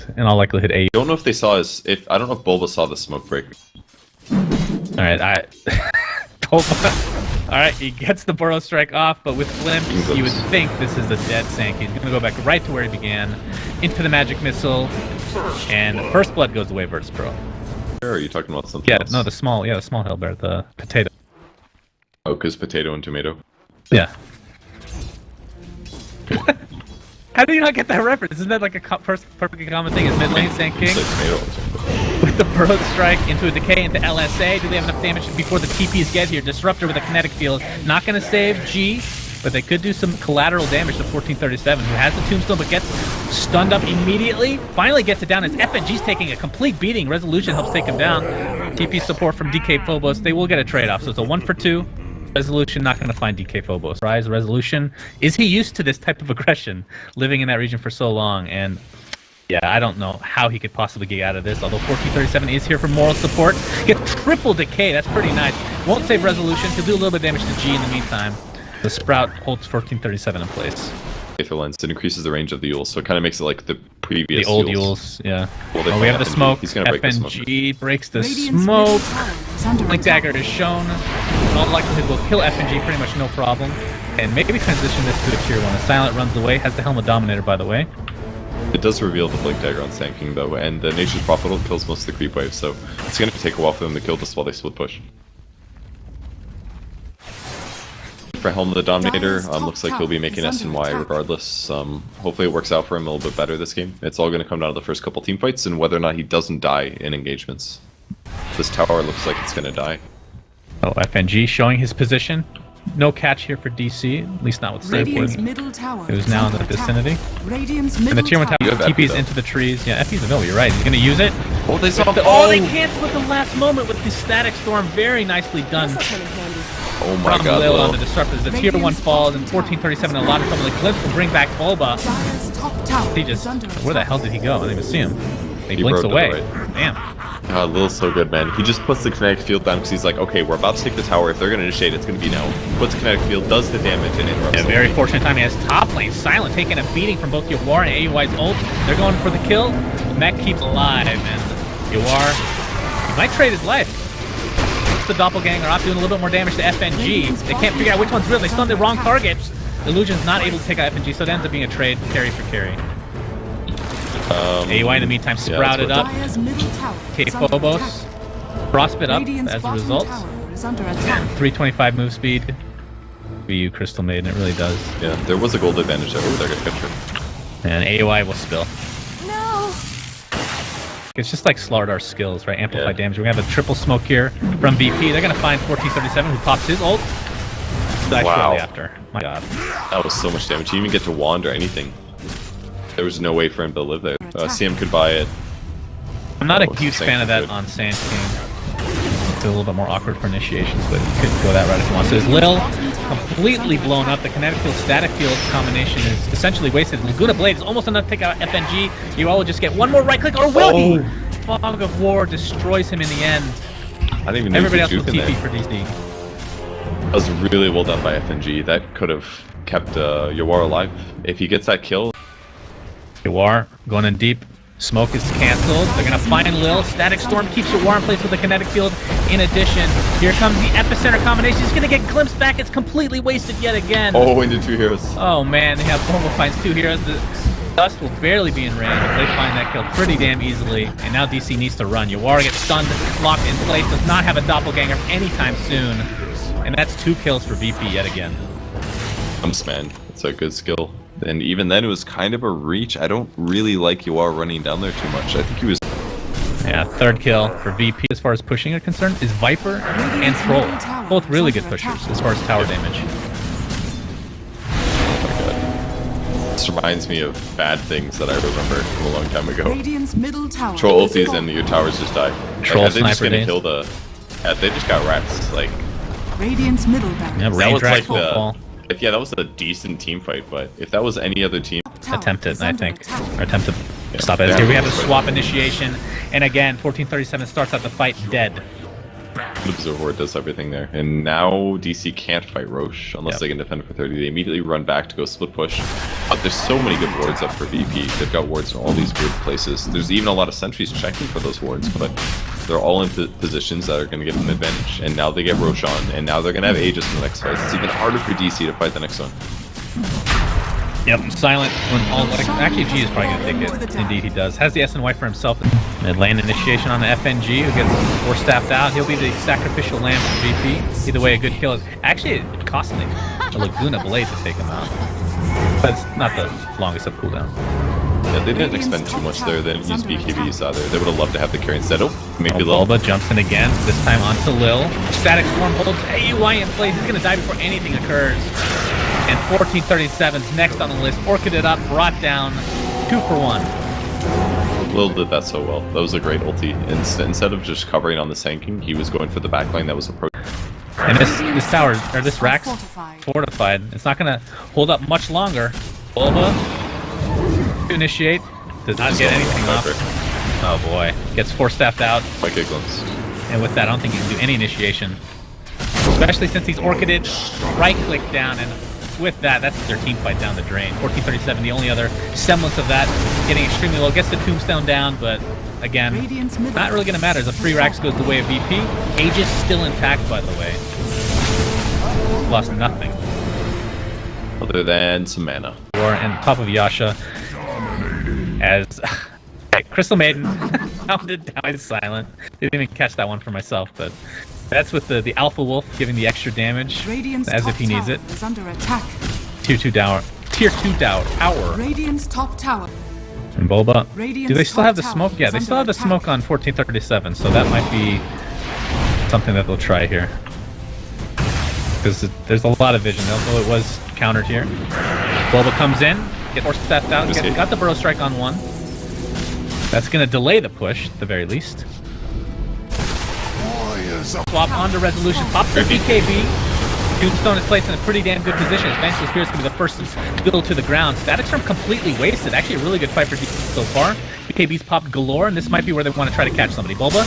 and in all likelihood A. I don't know if they saw his. I don't know if Bulba saw the smoke break. Alright, Alright, he gets the Burrow Strike off, but with Glimpse, you would think this is a dead Sank. He's gonna go back right to where he began, into the Magic Missile, and First Blood goes away versus Pro. Or are you talking about something else? No, the small Hellbear, the potato. Oh, because potato and tomato. Yeah. How do you not get that reference? Isn't that like a perfectly common thing? Is mid lane Sand King? With the Burrow Strike into a Decay into LSA, do they have enough damage before the TPs get here? Disruptor with a Kinetic Field, not going to save G, but they could do some collateral damage to 1437, who has the Tombstone but gets stunned up immediately. Finally gets it down as FNG's taking a complete beating. Resolution helps take him down. TP support from DK Phobos. They will get a trade-off, so it's a 1-for-2. Resolution not going to find DK Phobos. Rise Resolution. Is he used to this type of aggression, living in that region for so long? And yeah, I don't know how he could possibly get out of this, although 1437 is here for moral support. Gets triple Decay, that's pretty nice. Won't save Resolution, he'll do a little bit of damage to G in the meantime. The Sprout holds 1437 in place. Lens. It increases the range of the Eul, so it kind of makes it like the previous The old Euls, yeah. Well, we have the smoke. He's gonna break the smoke. FNG breaks the smoke. Link Dagger is shown. In all likelihood will kill FNG pretty much no problem. And maybe transition this to a tier 1. The Silent runs away, has the Helm of Dominator by the way. It does reveal the Blink Dagger on Sand King though, and the Nature's Prophet kills most of the creep waves, so it's gonna take a while for them to kill this while they split push. For Helm of the Dominator, looks like he'll be making S and Y regardless. Hopefully it works out for him a little bit better this game. It's all going to come down to the first couple team fights and whether or not he doesn't die in engagements. This tower looks like it's going to die. Oh, FNG showing his position. No catch here for DC, at least not with Safewood. It was now in the vicinity. And the tier 1 tower TP's into the trees. Yeah, FP's available, you're right. He's going to use it. Oh, they saw they cancel at the last moment with the Static Storm. Very nicely done. Oh my god, Lil on the Disruptors. The tier 1 falls, and 1437 a lot of trouble. The Glimpse will bring back Bulba. He just... Where the hell did he go? I didn't even see him. He blinks away. Right. Damn. God, Lil's so good, man. He just puts the Kinetic Field down because he's like, okay, we're about to take the tower. If they're going to initiate, it's going to be now. Puts the Kinetic Field, does the damage, and interrupts. Yeah, very fortunate time. He has top lane Silent taking a beating from both Yawar and AUI's ult. They're going for the kill. Mech keeps alive, and Yawar, he might trade his life. The Doppelganger off doing a little bit more damage to FNG. They can't figure out which one's real. They stunned the wrong targets. Illusion's not able to take out FNG, so it ends up being a trade, carry for carry. AUI in the meantime sprouted up. K Phobos frostbit up as a result. 325 move speed. VU Crystal Maiden, it really does. Yeah, there was a gold advantage there. They're gonna capture. And AUI will spill. It's just like Slardar's skills, right? Amplify damage. We're gonna have a triple smoke here from BP. They're gonna find 1437 who pops his ult. Wow. After. My god. That was so much damage. He didn't even get to wand or anything. There was no way for him to live there. CM could buy it. I'm not a huge fan of that on Sand King. It's a little bit more awkward for initiations, but you could go that route if you want. So his Lil completely blown up. The Kinetic Field Static Field combination is essentially wasted. Laguna Blade is almost enough to take out FNG. You all will just get one more right click, or will he? Fog of War destroys him in the end. I didn't even know everybody else will TP for DC. That was really well done by FNG. That could have kept Yawar alive. If he gets that kill. Yawar going in deep. Smoke is cancelled. They're gonna find Lil. Static Storm keeps Yawar in place with the Kinetic Field. In addition, here comes the Epicenter combination. He's gonna get glimpsed back. It's completely wasted yet again. Oh, into 2 heroes. Oh man, yeah, Bulba finds 2 heroes. The Dust will barely be in range. They find that kill pretty damn easily. And now DC needs to run. Yawar gets stunned, locked in place, does not have a doppelganger anytime soon. And that's 2 kills for VP yet again. Man, it's a good skill. And even then, it was kind of a reach. I don't really like Yawar running down there too much. I think he was... Yeah, 3rd kill for VP as far as pushing are concerned is Viper and Troll. Both really good pushers as far as tower damage. Oh my god. This reminds me of bad things that I remember from a long time ago. Troll ultis and your towers just die. Troll like, they just sniper gonna kill the... Yeah, they just got wrecked. Like... Radiant's middle barracks. Yeah, that was like the... Yeah, that was a decent team fight, but if that was any other team... Attempted, I think. Or attempted to stop it. Here we have a swap initiation, and again, 1437 starts out the fight dead. Horde does everything there. And now DC can't fight Roche unless they can defend for 30. They immediately run back to go split push. But there's so many good wards up for VP. They've got wards in all these weird places. There's even a lot of sentries checking for those wards, but they're all in positions that are going to give them advantage. And now they get Roche on, and now they're going to have Aegis in the next fight. It's even harder for DC to fight the next one. Yep, silent when all actually G is probably gonna take it. Indeed he does. Has the SNY for himself. Mid lane initiation on the FNG who gets 4 staffed out. He'll be the sacrificial lamb for VP. Either way a good kill is actually it cost me a Laguna Blade to take him out. But it's not the longest of cooldown. Yeah, they didn't expend too much there. They didn't use BKBs either. They would have loved to have the carry instead. Oh, maybe Bulba jumps in again, this time onto Lil. Static Storm holds AUI in place. He's gonna die before anything occurs. And 1437's next on the list. Orchided up, brought down, 2 for 1. Lil did that so well. That was a great ulti. Instead of just covering on the Sanking, he was going for the backline that was approaching. And this tower, or this rack's fortified. It's not gonna hold up much longer. Bulba to initiate, does not get anything off. Oh boy, gets 4 staffed out. Like a glimpse. And with that, I don't think he can do any initiation. Especially since he's orchided, right-click down, and with that, that's their team fight down the drain. 1437, the only other semblance of that, getting extremely low. Gets the tombstone down, but again, not really going to matter. The free racks goes the way of VP. Aegis still intact, by the way. Lost nothing. Other than some mana. And top of Yasha, as Crystal Maiden pounded down by Silent. Didn't even catch that one for myself, but that's with the Alpha Wolf giving the extra damage, as if he needs it. Is under attack. Tier 2 tower. Radiant's top tower. And Bulba. Do they still have the smoke? Yeah, they still have the smoke on 1437, so that might be something that they'll try here. Because there's a lot of vision, although it was countered here. Bulba comes in, gets 4 stepped out, got the Burrow Strike on 1. That's going to delay the push, at the very least. Swap onto Resolution, pops the BKB. Tombstone is placed in a pretty damn good position. Vengeful Spirit is going to be the first to build to the ground. Static Storm completely wasted. Actually a really good fight for DC so far. BKB's popped galore, and this might be where they want to try to catch somebody. Bulba.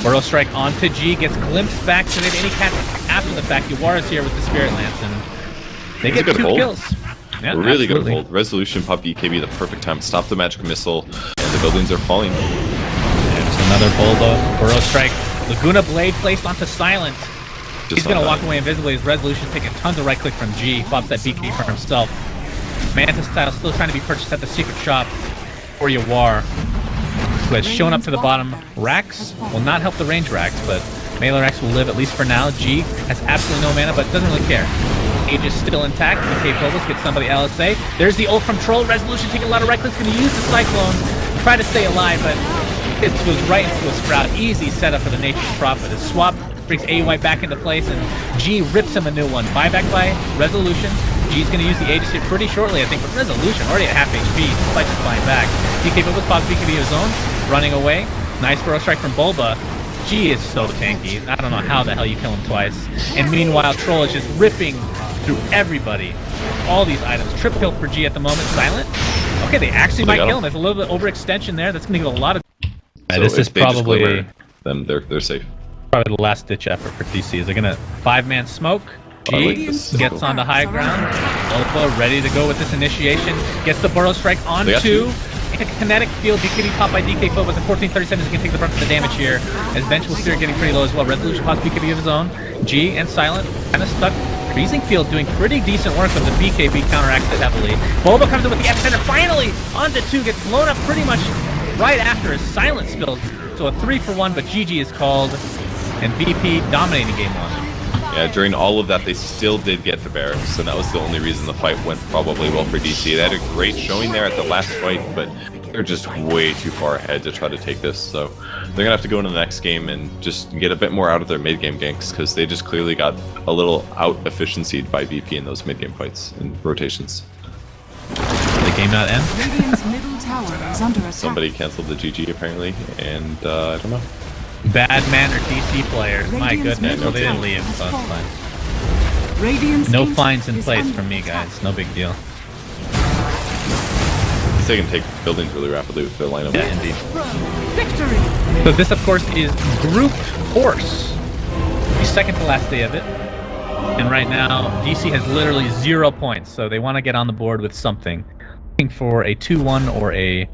Burrow Strike onto G, gets glimpsed back to any catch after the fact. Yuwara's here with the Spirit Lance, and they get 2 kills. Yeah, really good hold. Resolution, pop BKB, the perfect time. Stop the magic missile, and the buildings are falling. There's another Bulba. Burrow Strike. Laguna Blade placed onto Silent. He's going to walk away invisibly. His Resolution taking tons of right click from G. Pops that BK for himself. Mantis style still trying to be purchased at the secret shop for Yawar, who has shown up to the bottom. Racks will not help the range racks, but melee racks will live at least for now. G has absolutely no mana, but doesn't really care. Aegis still intact. BK Phobos gets somebody LSA. There's the ult from Troll. Resolution taking a lot of right clicks. Going to use the Cyclone. Try to stay alive, but it goes right into a Sprout. Easy setup for the Nature's Prophet. His swap brings AUI back into place, and G rips him a new one. Buyback by Resolution. G's going to use the Aegis here pretty shortly, I think, but Resolution already at half HP. Despite just flying back. BK Phobos pops BKB of his own. Running away. Nice Burrow Strike from Bulba. G is so tanky. I don't know how the hell you kill him twice. And meanwhile, Troll is just ripping through everybody. All these items. Trip kill for G at the moment. Silent. Okay, they actually might kill him. There's a little bit overextension there. That's going to give a lot of... So this is probably... Then they're safe. Probably the last ditch effort for DC. Is they're going to 5-man smoke. G gets onto high ground. Alpha ready to go with this initiation. Gets the Burrow Strike on 2. Kinetic field, BKB popped by DK Phobos, and 1437 is going to take the brunt of the damage here, as Vengeful Spirit getting pretty low as well. Resolution pops BKB of his own. G and Silent kind of stuck. Freezing Field doing pretty decent work, but the BKB counteracts it heavily. Bulba comes in with the epicenter, finally onto 2, gets blown up pretty much right after his Silent spilled. So a 3 for 1, but GG is called, and VP dominating game 1. Yeah, during all of that, they still did get the barracks, and that was the only reason the fight went probably well for DC. They had a great showing there at the last fight, but they're just way too far ahead to try to take this. So they're going to have to go into the next game and just get a bit more out of their mid-game ganks, because they just clearly got a little out-efficiencyed by VP in those mid-game fights and rotations. The game not end? Radiant's middle tower is under attack. Somebody canceled the GG apparently, and I don't know. Bad mannered DC players, my goodness. Well, they didn't leave, so it's fine. No fines in place from me, guys. No big deal. Because they can take buildings really rapidly with their lineup. Yeah, indeed. Victory! So this, of course, is Group Force. The second to last day of it. And right now, DC has literally 0 points, so they want to get on the board with something. Looking for a 2-1 or a